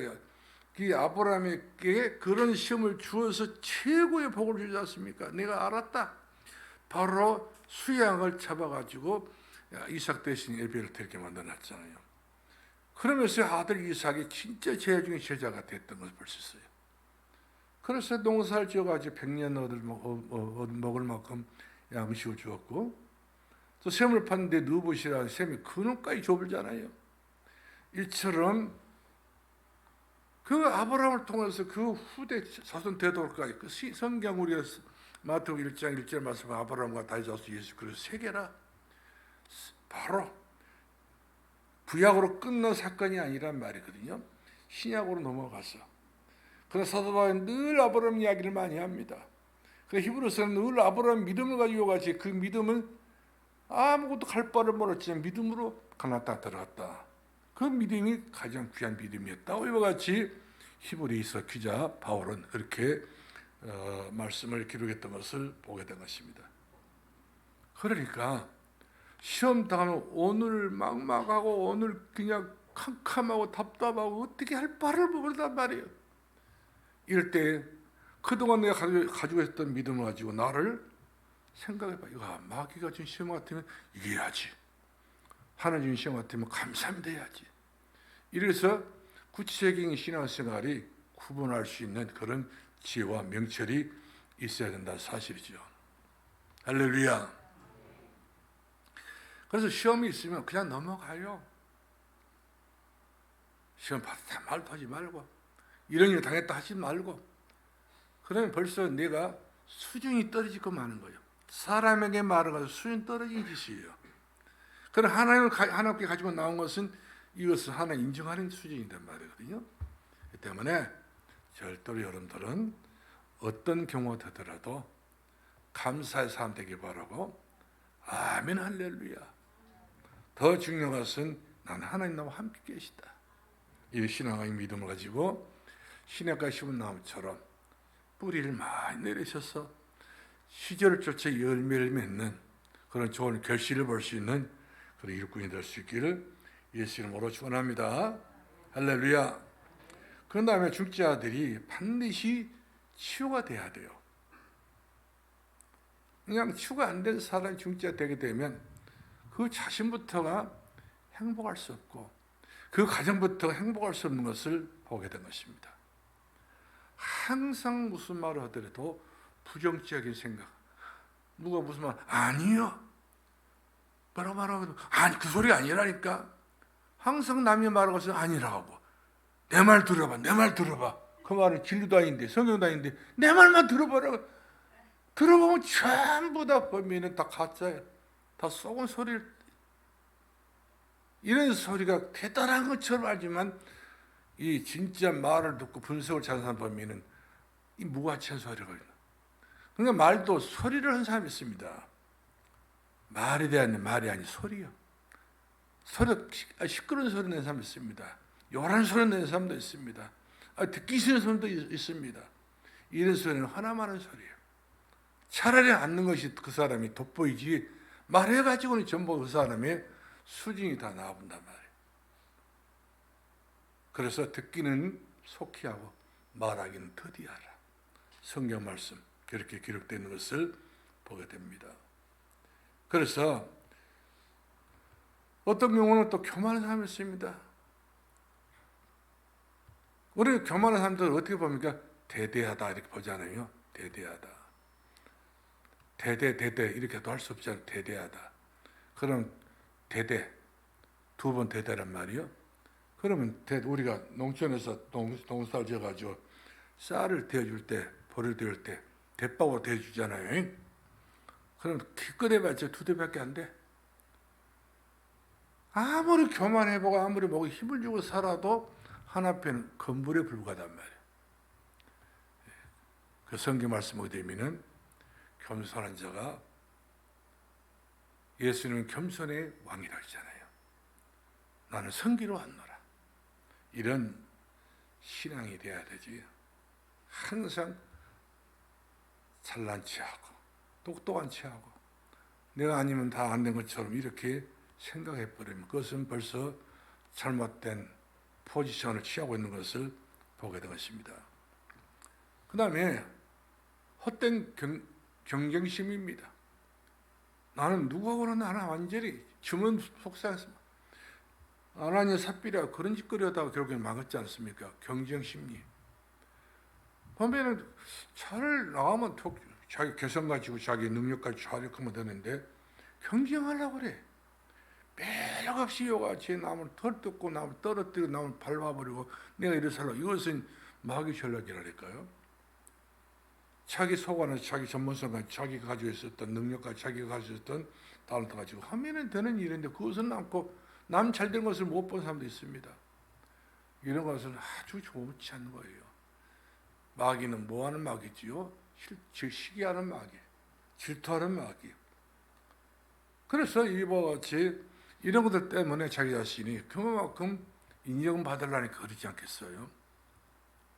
이 아브라함에게 그런 시험을 주어서 최고의 복을 주지 않습니까? 내가 알았다. 바로 수양을 잡아가지고 이삭 대신 에벨을 데리게 만들어놨잖아요. 그러면서 아들 이삭이 진짜 제자 중에 제자가 됐던 것을 볼 수 있어요. 그래서 농사를 지어가지고 100년 먹을 만큼 양식을 주었고, 또 셈을 팠는데 느봇이라는 셈이 그놈까지 좁을잖아요. 이처럼 그 아브라함을 통해서 그 후대 자손 되도록까지 그 성경 우리가 마태복음 1장 1절 말씀 아브라함과 다윗 자손 예수 그리스도 세계라 바로 구약으로 끝난 사건이 아니란 말이거든요. 신약으로 넘어가서. 그래서 사도 바울은 늘 아브라함 이야기를 많이 합니다. 그래서 히브리서는 늘 아브라함 믿음을 가지고 같이 그 믿음은 아무것도 갈 바를 몰랐지만 믿음으로 가나안 땅에 들어갔다. 그 믿음이 가장 귀한 믿음이었다. 이와 같이 히브리서 기자 바울은 그렇게 말씀을 기록했던 것을 보게 된 것입니다. 그러니까 시험 당하면 오늘 막막하고 오늘 그냥 캄캄하고 답답하고 어떻게 할 바를 모른단 말이에요. 이럴 때 그동안 내가 가지고 있었던 믿음을 가지고 나를 생각해봐. 이거 마귀가 준 시험 같으면 이겨야지. 하나님 준 시험 같으면 감사합니다 해야지. 이래서 구체적인 신앙생활이 구분할 수 있는 그런 지혜와 명철이 있어야 된다는 사실이죠. 할렐루야. 그래서 시험이 있으면 그냥 넘어가요. 시험 받았다 말도 하지 말고 이런 일 당했다 하지 말고 그러면 벌써 내가 수준이 떨어지고 마는 거예요. 사람에게 말을 가지고 수준이 떨어진 짓이에요. 그럼 하나님께 가지고 나온 것은 이것을 하나님 인정하는 수준이란 말이거든요. 그렇기 때문에 절대로 여러분들은 어떤 경우가 되더라도 감사의 삶 되길 바라고 아멘 할렐루야. 더 중요한 것은 나는 하나님 나와 함께 계시다. 이 신앙의 믿음을 가지고 시냇가 심은 나무처럼 뿌리를 많이 내리셔서 시절을 쫓아 열매를 맺는 그런 좋은 결실을 볼 수 있는 그런 일꾼이 될 수 있기를 예수 이름으로 축원합니다. 할렐루야. 그런 다음에 중직자들이 반드시 치유가 돼야 돼요. 그냥 치유가 안 된 사람이 중직자 되게 되면 그 자신부터가 행복할 수 없고 그 가정부터 행복할 수 없는 것을 보게 된 것입니다. 항상 무슨 말을 하더라도 부정적인 생각. 누가 무슨 말 아니요. 뭐라고 말하거든. 아니 그 소리 아니라니까. 항상 남이 말하는 것은 아니라고. 내 말 들어봐. 내 말 들어봐. 그 말은 진리도 아닌데 성경도 아닌데 내 말만 들어보라고. 들어보면 전부 다 범인은 다 가짜예요. 다 썩은 소리를 이런 소리가 대단한 것처럼 알지만 이 진짜 말을 듣고 분석을 잘하는 사람 보면은 이 무가치한 소리가 있나. 그러니까 말도 소리를 한 사람이 있습니다. 말에 대한 말이 아닌 소리요. 시끄러운 소리 내는 사람이 있습니다. 요란 소리 내는 사람도 있습니다. 듣기 싫은 사람도 있습니다. 이런 소리는 하나만 하는 소리예요. 차라리 앉는 것이 그 사람이 돋보이지 말해가지고는 전부 그 사람의 수준이 다 나온단 말이에요. 그래서 듣기는 속히 하고 말하기는 더디하라. 성경 말씀 그렇게 기록되어 있는 것을 보게 됩니다. 그래서 어떤 경우는 또 교만한 사람이 있습니다. 우리 교만한 사람들은 어떻게 봅니까? 대대하다 이렇게 보잖아요. 대대하다. 대대 이렇게도 할 수 없잖아요. 대대하다. 그럼 대대 두 번 대대란 말이요. 그러면 우리가 농촌에서 농사를 지어가지고 쌀을 대줄 때, 보를 대줄 때 대박으로 대주잖아요. 그럼 기껏 해봤자 두 대밖에 안 돼. 아무리 교만해보고 아무리 먹고 힘을 주고 살아도 하나뿐인 건물에 불과하단 말이에요. 그 성경 말씀을 되면은 겸손한 자가 예수님은 겸손의 왕이라 하잖아요. 나는 성기로 왔노라. 이런 신앙이 돼야 되지. 항상 잘난 체하고 똑똑한 체하고 내가 아니면 다 안 된 것처럼 이렇게 생각해버리면 그것은 벌써 잘못된 포지션을 취하고 있는 것을 보게 된 것입니다. 그 다음에 헛된 경쟁심입니다. 나는 누구하고는 나는 완전히 주문 속삭였습니다. 아나니아 삽비라 그런 짓거리 하다가 결국엔 망했지 않습니까? 경쟁심리. 하면은 차를 나가면 자기 개성 가지고 자기 능력 가지고 자력하면 되는데 경쟁하려고 그래. 매력 없이 요같이 남을 털뜯고 남을 떨어뜨리고 남을 밟아버리고 내가 이래 살라. 이것은 마귀 전략이라니까요. 자기 소관을 자기 전문성과 자기가 가지고 있었던 능력과 자기가 가지고 있었던 달란트 가지고 하면은 되는 일인데 그것은 남고 남 잘된 것을 못 본 사람도 있습니다. 이런 것은 아주 좋지 않은 거예요. 마귀는 뭐하는 마귀지요? 시기하는 마귀, 질투하는 마귀. 그래서 이와 같이 이런 것들 때문에 자기 자신이 그만큼 인정받으려니까 그러지 않겠어요?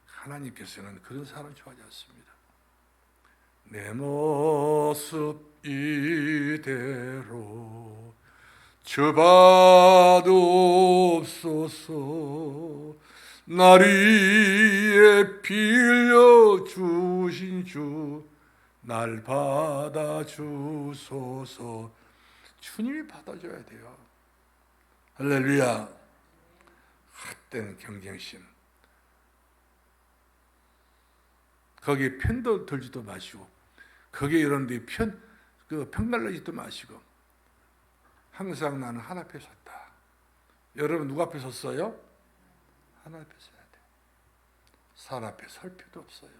하나님께서는 그런 사람을 좋아하지 않습니다. 내 모습 이대로 저봐도옵소서. 날 위해 빌려주신 주 날 받아주소서. 주님이 받아줘야 돼요. 할렐루야. 헛된 경쟁심, 거기에 편도 들지도 마시고 거기에 이런 데 편갈라지도 마시고 항상 나는 하나 앞에 섰다. 여러분 누구 앞에 섰어요? 하나 앞에 서야 돼. 사람 앞에 설 필요도 없어요.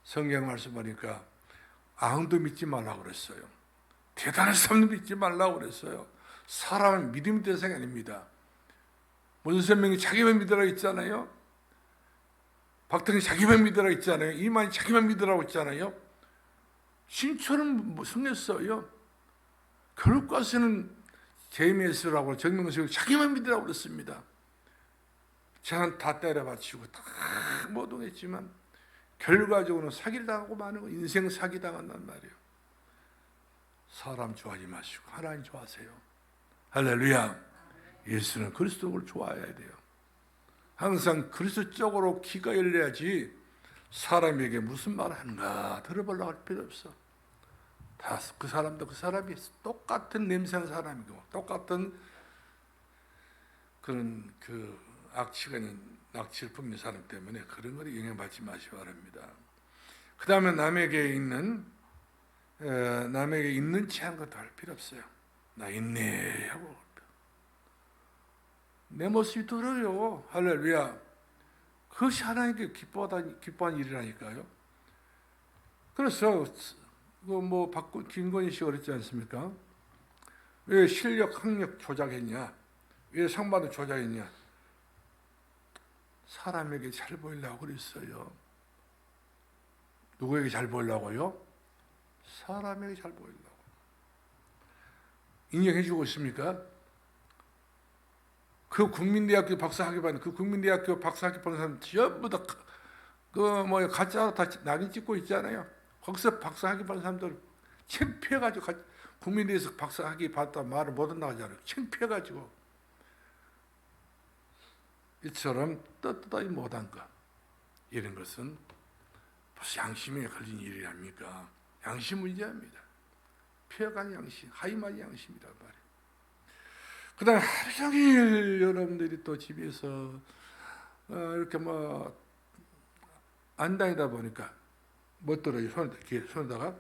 성경 말씀 보니까 아무도 믿지 말라고 그랬어요. 대단한 사람도 믿지 말라고 그랬어요. 사람은 믿음의 대상이 아닙니다. 문선명이 자기만 믿으라고 했잖아요. 박정희 자기만 믿으라고 했잖아요. 이만희 자기만 믿으라고 했잖아요. 신처럼 성했어요. 결국까지는 제임스라고 정명석을 자기만 믿으라고 그랬습니다. 저는 다 때려바치고 다 모독했지만 결과적으로는 사기를 당하고 마는 거, 인생 사기 당한단 말이에요. 사람 좋아하지 마시고 하나님 좋아하세요. 할렐루야. 예수는 그리스도를 좋아해야 돼요. 항상 그리스도적으로 귀가 열려야지 사람에게 무슨 말 하는가 들어보려고 할 필요 없어. 다 그 사람도 그 사람이 똑같은 냄새나는 사람이고 똑같은 그런 악취가 있는 낙치를 품는 사람 때문에 그런 거에 영향받지 마시기 바랍니다. 그 다음에 남에게 있는 체 한 것도 할 필요 없어요. 나 있네 하고 내 모습이 들어요. 할렐루야. 그것이 하나님께 기뻐하는 일이라니까요. 그래서 김건희 씨가 그랬지 않습니까? 왜 실력, 학력 조작했냐? 왜 상반도 조작했냐? 사람에게 잘 보이려고 그랬어요. 누구에게 잘 보이려고요? 사람에게 잘 보이려고. 인정해주고 있습니까? 그 국민대학교 박사학위 받는 사람 전부 다 가짜로 다 낙인 찍고 있잖아요. 거기서 박사학위 받는 사람들 창피해가지고 국민대에서 박사학위 받다 말을 못 나가잖아요. 창피해가지고. 이처럼 떳떳하지 못한 것, 이런 것은 벌써 양심에 걸린 일이 아닙니까? 양심 문제입니다. 폐역한 양심, 하이만 양심이란 말이에요. 그 다음에 하루 종일 여러분들이 또 집에서 이렇게 안 다니다 보니까 못 들어요. 손에다가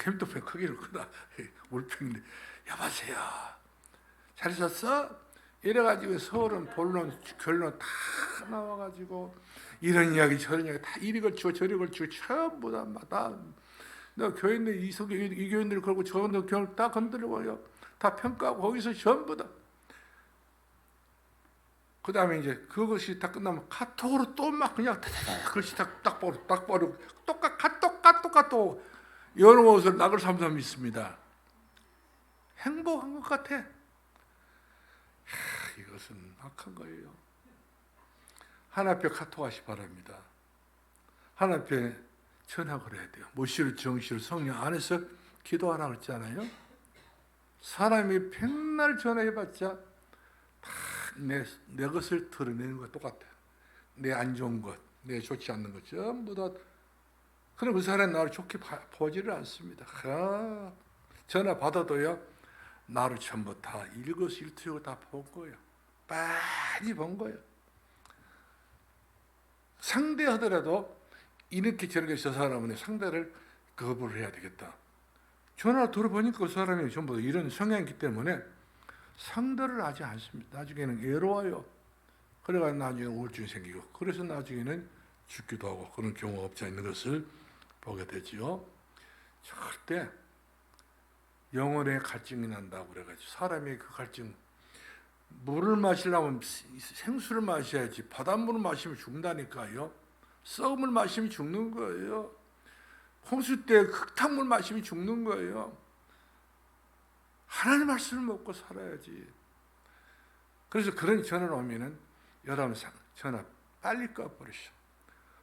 핸드폰 크기를 크다. 물병인데 여보세요. 잘 있었어? 이래가지고 서울은 본론, 결론 다 나와가지고 이런 이야기 저런 이야기 다 이리 걸치고 저리 걸치고 전부 다 교인들 이 교인들 걸고 저 교인들 다 건드리고요. 다 평가하고 거기서 전부 다. 그 다음에 이제 그것이 다 끝나면 카톡으로 또 막 그냥 글씨 딱 버리고 똑같 이런 것을 낙을 삼는 사람이 있습니다. 행복한 것 같아. 이것은 악한 거예요. 하나님께 카톡하시 바랍니다. 하나님께 전학을 해야 돼요. 모시를 정시를 성령 안에서 기도하라고 했잖아요. 사람이 백날 전화해봤자 다 내 것을 드러내는 것 똑같아요. 내 안 좋은 것, 내 좋지 않는 것 전부 다. 그럼 그 사람이 나를 좋게 보지를 않습니다. 전화 받아도요. 나를 전부 다 일거수일투족을 다 본 거예요. 많이 본 거예요. 상대하더라도 이렇게 저렇게 저 사람은 상대를 거부를 해야 되겠다. 전화 들어보니까 그 사람이 전부 이런 성향이기 때문에 상대를 하지 않습니다. 나중에는 외로워요. 그래가 나중에 우울증이 생기고, 그래서 나중에는 죽기도 하고 그런 경우가 없지 않는 것을 보게 되지요. 절대 영혼의 갈증이 난다고 그래가지고 사람의 그 갈증, 물을 마시려면 생수를 마셔야지 바닷물을 마시면 죽는다니까요. 썩은 물 마시면 죽는 거예요. 홍수 때 흙탕물 마시면 죽는 거예요. 하나님 말씀을 먹고 살아야지. 그래서 그런 전화를 오면은 여러분 전화 빨리 꺼버리셔.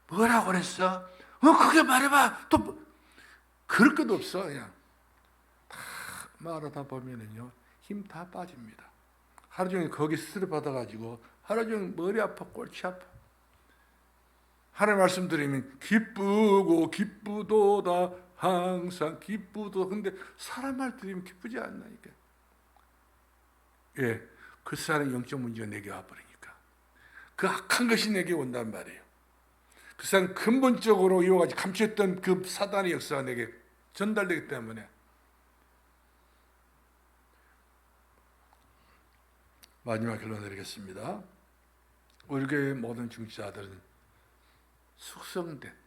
뭐라고 그랬어? 그게 말해봐. 또 그럴 것도 없어. 그냥 다 말하다 보면은요 힘 다 빠집니다. 하루 종일 거기 스트레스 받아가지고 하루 종일 머리 아파, 골치 아파. 하나님 말씀 드리면 기쁘고 기쁘도다 항상 기쁘도. 근데 사람 말 들으면 기쁘지 않나니까. 예, 그 사람 영적 문제가 내게 와버리니까 그 악한 것이 내게 온단 말이에요. 그 사람 근본적으로 이와 같이 감추었던 그 사단의 역사가 내게 전달되기 때문에. 마지막 결론 드리겠습니다. 우리 교회 모든 중직자들은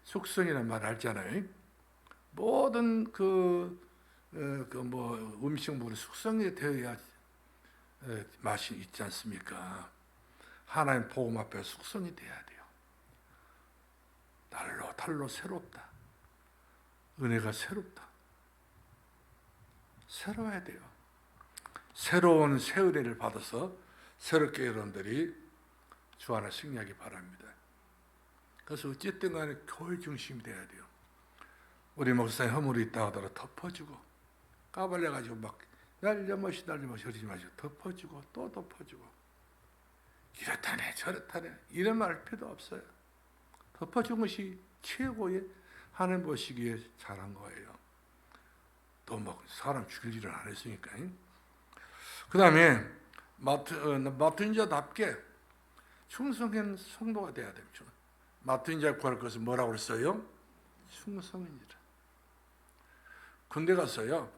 숙성이라는 말 알잖아요. 모든 음식물은 숙성이 되어야 맛이 있지 않습니까? 하나님 복음 앞에 숙성이 돼야 돼요. 날로 달로 새롭다. 은혜가 새롭다. 새로워야 돼요. 새로운 새 은혜를 받아서 새롭게 여러분들이 주 안에 승리하기 바랍니다. 그래서 어쨌든 간에 교회 중심이 돼야 돼요. 우리 목사님 허물이 있다 하더라도 덮어주고, 까발려가지고 막 날려머시 그러지 마시고 덮어주고 또 덮어주고, 이렇다네 저렇다네 이런 말 할 필요도 없어요. 덮어준 것이 최고의 하나님 보시기에 잘한 거예요. 또 뭐 사람 죽일 일은 안 했으니까. 그 다음에 맡은 자답게 충성한 성도가 돼야 됩니다. 맡은 자 구할 것은 뭐라고 그랬어요? 충성이니라. 군대 갔어요.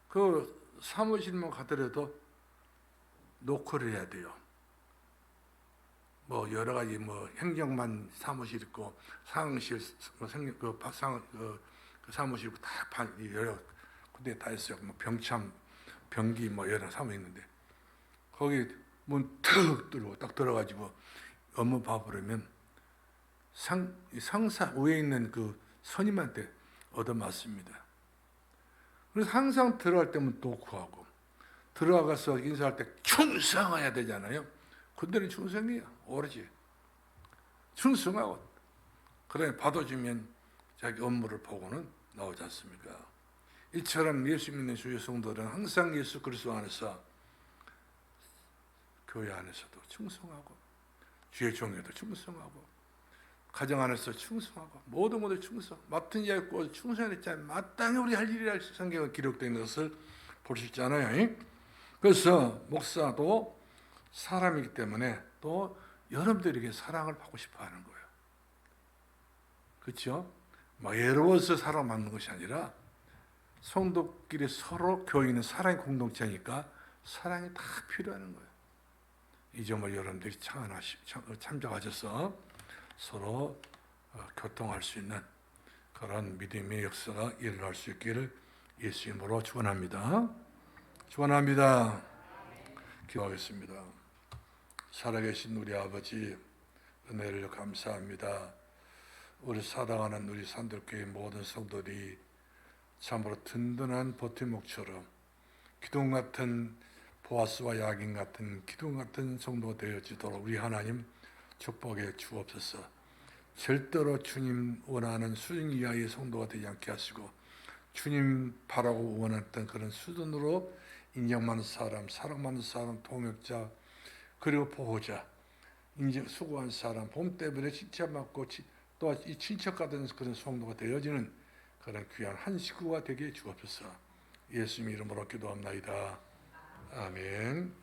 그 사무실만 가더라도 노크를 해야 돼요. 뭐 여러 가지 뭐 행정만 사무실 있고 상실 그 사무실 있고 다 여러 군데 다 있어요. 뭐 병참, 병기 뭐 여러 사무 있는데 거기 문 턱 뚫고 딱 들어가지고 업무 봐버리면 상사 위에 있는 그 선임한테 얻어맞습니다. 그래서 항상 들어갈 때면 노크하고 들어가서 인사할 때 충성해야 되잖아요. 군대는 충성이야. 오로지 충성하고 그래 받아주면 자기 업무를 보고는 나오지 않습니까? 이처럼 예수 믿는 주의 성도들은 항상 예수 그리스도 안에서 교회 안에서도 충성하고 주의 종에도 충성하고 가정 안에서 충성하고 모든 충성, 맡은 자의 꼴 충성했잖아요. 마땅히 우리 할 일이라 성경에 기록되어 있는 것을 볼 수 있잖아요. 그래서 목사도 사람이기 때문에 또 여러분들에게 사랑을 받고 싶어 하는 거예요. 그렇죠? 막 외로워서 사랑받는 것이 아니라 성도끼리 서로 교인은 사랑의 공동체니까 사랑이 다 필요한 거예요. 이 점을 여러분들이 참작하셔서 서로 교통할 수 있는 그런 믿음의 역사가 일어날 수 있기를 예수 이름으로 축원합니다. 축원합니다. 기도하겠습니다. 살아계신 우리 아버지 은혜를 감사합니다. 우리 사랑하는 우리 산들교회 모든 성도들이 참으로 든든한 버팀목처럼 기둥 같은 보아스와 야긴 같은 기둥 같은 성도 되어지도록 우리 하나님 축복해 주옵소서. 절대로 주님 원하는 수준 이하의 성도가 되지 않게 하시고 주님 바라고 원했던 그런 수준으로 인정받는 사람, 사랑받는 사람, 동역자 그리고 보호자, 인정 수고한 사람, 봄 때문에 칭찬받고 또 이 친척 같은 그런 성도가 되어지는 그런 귀한 한 식구가 되게 주옵소서. 예수님 이름으로 기도합나이다. 아멘.